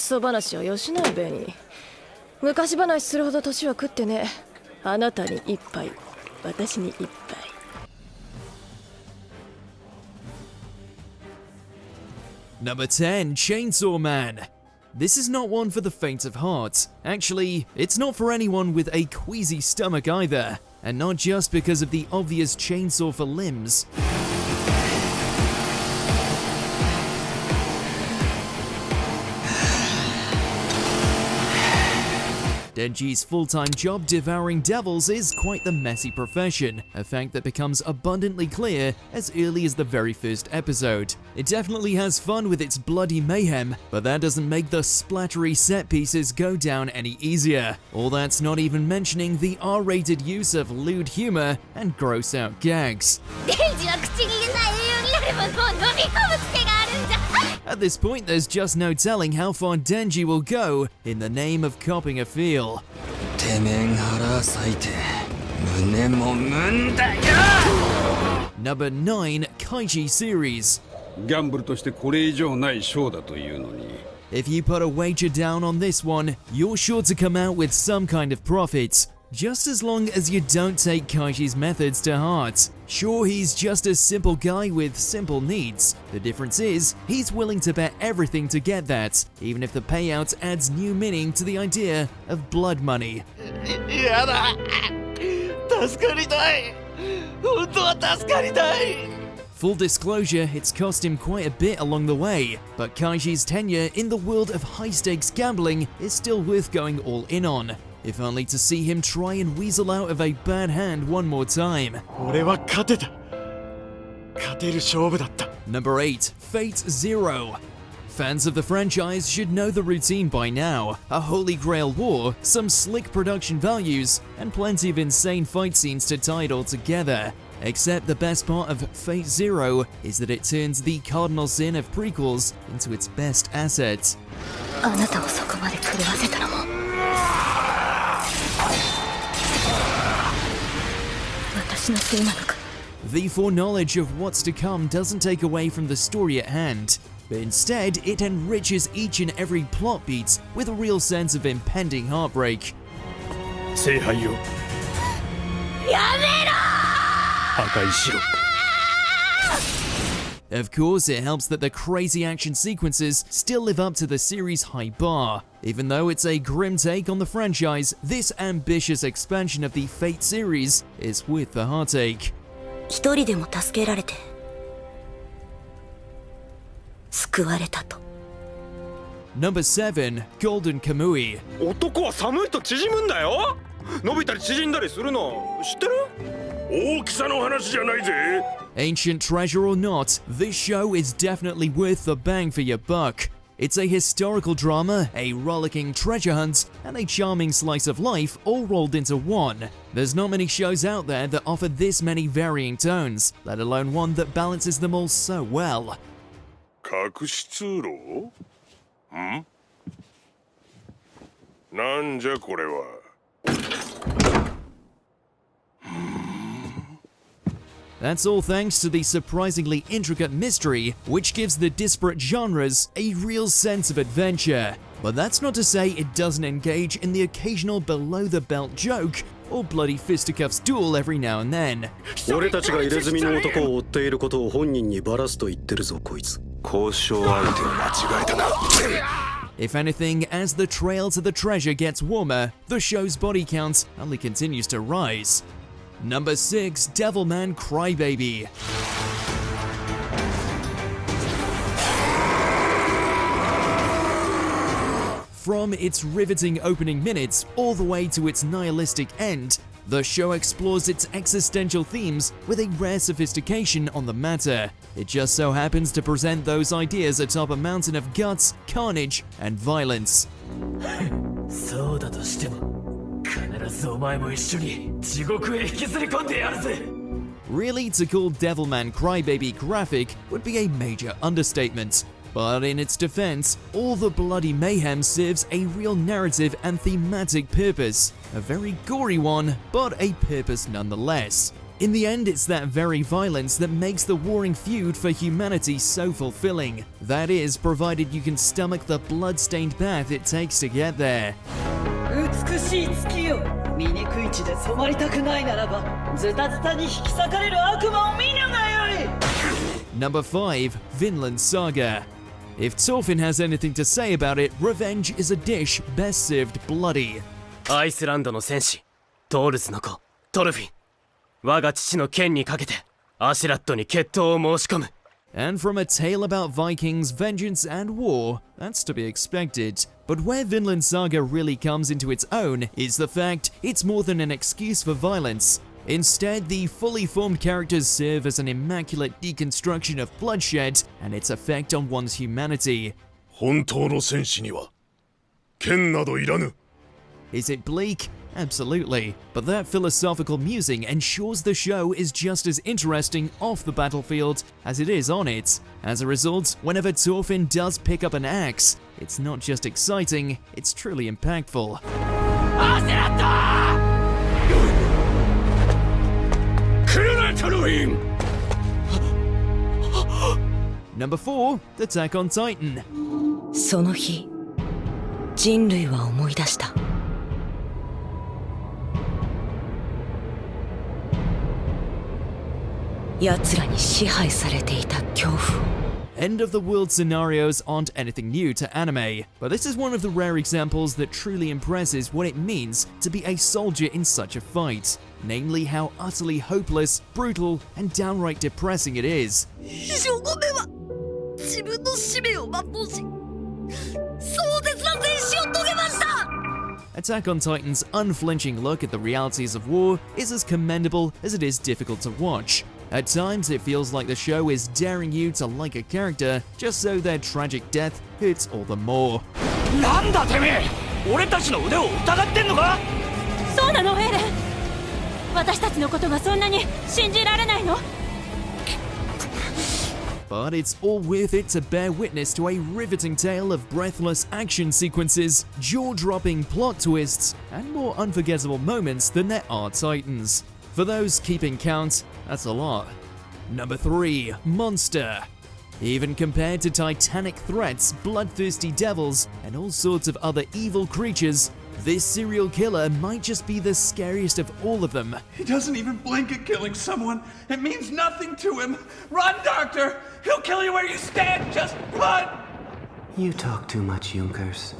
そ話をよしないべに。昔話するほど年は食ってね。あなたに一杯、私に一杯。Number 10, Chainsaw Man. This is not one for the faint of heart. Actually, it's not for anyone with a queasy stomach either. And not just because of the obvious chainsaw for limbs. Denji's full-time job devouring devils is quite the messy profession, a fact that becomes abundantly clear as early as the very first episode. It definitely has fun with its bloody mayhem, but that doesn't make the splattery set pieces go down any easier. All that's not even mentioning the R-rated use of lewd humor and gross-out gags. At this point, there's just no telling how far Denji will go in the name of copping a feel. Number 9, Kaiji Series. If you put a wager down on this one, you're sure to come out with some kind of profit. Just as long as you don't take Kaiji's methods to heart. Sure, he's just a simple guy with simple needs. The difference is, he's willing to bet everything to get that, even if the payout adds new meaning to the idea of blood money. Full disclosure, it's cost him quite a bit along the way, but Kaiji's tenure in the world of high-stakes gambling is still worth going all in on. If only to see him try and weasel out of a bad hand one more time. Number 8, Fate Zero. Fans of the franchise should know the routine by now. A holy grail war, some slick production values, and plenty of insane fight scenes to tie it all together. Except the best part of Fate Zero is that it turns the cardinal sin of prequels into its best asset. The foreknowledge of what's to come doesn't take away from the story at hand, but instead it enriches each and every plot beat with a real sense of impending heartbreak. Of course, it helps that the crazy action sequences still live up to the series' high bar. Even though it's a grim take on the franchise, this ambitious expansion of the Fate series is worth the heartache. Number 7, Golden Kamui. Ancient treasure or not, this show is definitely worth the bang for your buck. It's a historical drama, a rollicking treasure hunt, and a charming slice of life all rolled into one. There's not many shows out there that offer this many varying tones, let alone one that balances them all so well. That's all thanks to the surprisingly intricate mystery, which gives the disparate genres a real sense of adventure. But that's not to say it doesn't engage in the occasional below-the-belt joke or bloody fisticuffs duel every now and then. If anything, as the trail to the treasure gets warmer, the show's body count only continues to rise. Number 6, Devilman Crybaby. From its riveting opening minutes all the way to its nihilistic end, the show explores its existential themes with a rare sophistication on the matter. It just so happens to present those ideas atop a mountain of guts, carnage, and violence. Really, to call Devilman Crybaby graphic would be a major understatement. But in its defense, all the bloody mayhem serves a real narrative and thematic purpose. A very gory one, but a purpose nonetheless. In the end, it's that very violence that makes the warring feud for humanity so fulfilling. That is, provided you can stomach the blood-stained path it takes to get there. 美しい月よ、醜い血で染まりたくないならば、ズタズタに引き裂かれる悪魔を見るがよい。 Number 5. Vinland Saga. If Thorfinn has anything to say about it, revenge is a dish best served bloody. アイスランドの戦士、トールズの子、トルフィン。我が父の剣にかけて、アシュラットに決闘を申し込む。 And from a tale about Vikings, vengeance, and war, that's to be expected. But where Vinland Saga really comes into its own is the fact it's more than an excuse for violence. Instead, the fully formed characters serve as an immaculate deconstruction of bloodshed and its effect on one's humanity. 本当の戦士には剣などいらぬ。 Is it bleak? Absolutely. But that philosophical musing ensures the show is just as interesting off the battlefield as it is on it. As a result, whenever Thorfinn does pick up an axe, it's not just exciting, it's truly impactful. Number 4. Attack on Titan. その日、人類は思い出した。奴らに支配されていた恐怖を。 End of the world scenarios aren't anything new to anime, but this is one of the rare examples that truly impresses what it means to be a soldier in such a fight, namely how utterly hopeless, brutal, and downright depressing it is. 将軍めは自分の使命を全うし、壮絶な戦死を遂げました。 Attack on Titan's unflinching look at the realities of war is as commendable as it is difficult to watch. At times, it feels like the show is daring you to like a character just so their tragic death hurts all the more. なんだてめえ、俺たちの腕を疑ってんのか？そうなのエレン。私たちのことがそんなに信じられないの？ But it's all worth it to bear witness to a riveting tale of breathless action sequences, jaw-dropping plot twists, and more unforgettable moments than there are Titans. For those keeping count, that's a lot. Number 3. Monster. Even compared to titanic threats, bloodthirsty devils, and all sorts of other evil creatures, this serial killer might just be the scariest of all of them. He doesn't even blink at killing someone. It means nothing to him. Run, Doctor! He'll kill you where you stand. Just run! You talk too much, Junkers.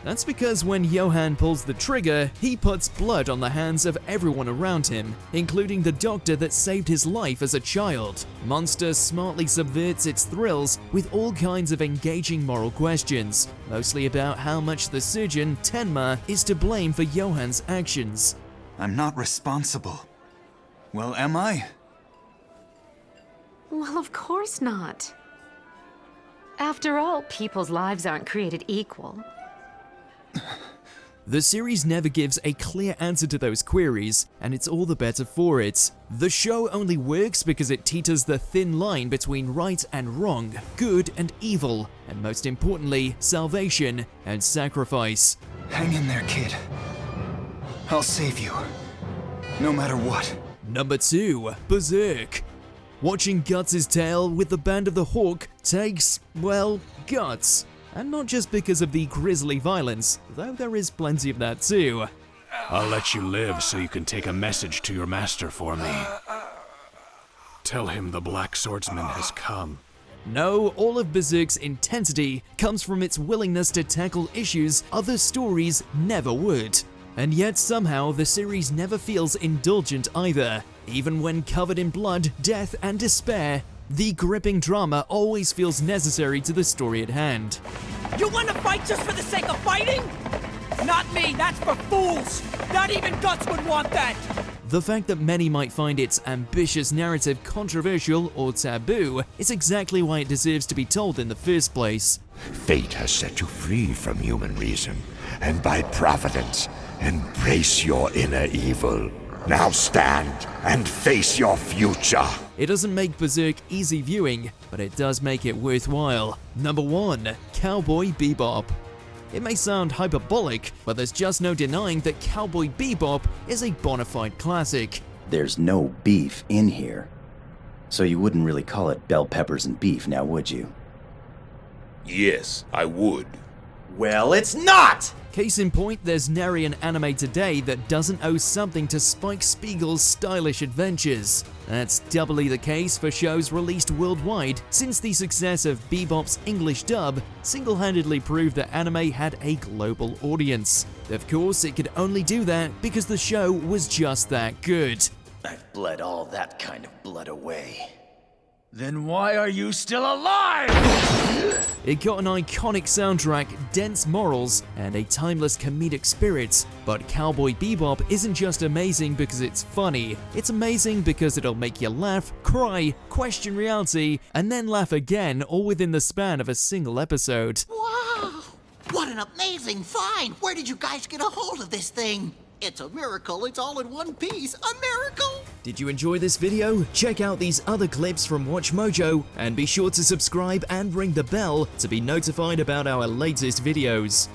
That's because when Johan pulls the trigger, he puts blood on the hands of everyone around him, including the doctor that saved his life as a child. Monster smartly subverts its thrills with all kinds of engaging moral questions, mostly about how much the surgeon, Tenma, is to blame for Johan's actions. I'm not responsible. Well, am I? Well, of course not. After all, people's lives aren't created equal. The series never gives a clear answer to those queries, and it's all the better for it. The show only works because it teeters the thin line between right and wrong, good and evil, and most importantly, salvation and sacrifice. Hang in there, kid. I'll save you. No matter what. Number 2. Berserk. Watching Guts' tale with the Band of the Hawk takes, well, guts. And not just because of the grisly violence, though there is plenty of that too. I'll let you live so you can take a message to your master for me. Tell him the Black Swordsman has come. No, all of Berserk's intensity comes from its willingness to tackle issues other stories never would. And yet somehow the series never feels indulgent either. Even when covered in blood, death, and despair, the gripping drama always feels necessary to the story at hand. You want to fight just for the sake of fighting? Not me, that's for fools! Not even Guts would want that! The fact that many might find its ambitious narrative controversial or taboo is exactly why it deserves to be told in the first place. Fate has set you free from human reason, and by providence, embrace your inner evil. Now stand and face your future. It doesn't make Berserk easy viewing, but it does make it worthwhile. Number 1. Cowboy Bebop. It may sound hyperbolic, but there's just no denying that Cowboy Bebop is a bona fide classic. there's no beef in here. So you wouldn't really call it bell peppers and beef, now would you? Yes, I would. Well, it's not! Case in point, there's nary an anime today that doesn't owe something to Spike Spiegel's stylish adventures. That's doubly the case for shows released worldwide, since the success of Bebop's English dub single-handedly proved that anime had a global audience. Of course, it could only do that because the show was just that good. I've bled all that kind of blood away. Then why are you still alive? It got an iconic soundtrack, dense morals, and a timeless comedic spirit. But Cowboy Bebop isn't just amazing because it's funny, it's amazing because it'll make you laugh, cry, question reality, and then laugh again, all within the span of a single episode. Wow! What an amazing find! Where did you guys get a hold of this thing? It's a miracle, it's all in one piece, a miracle! Did you enjoy this video? Check out these other clips from WatchMojo, and be sure to subscribe and ring the bell to be notified about our latest videos.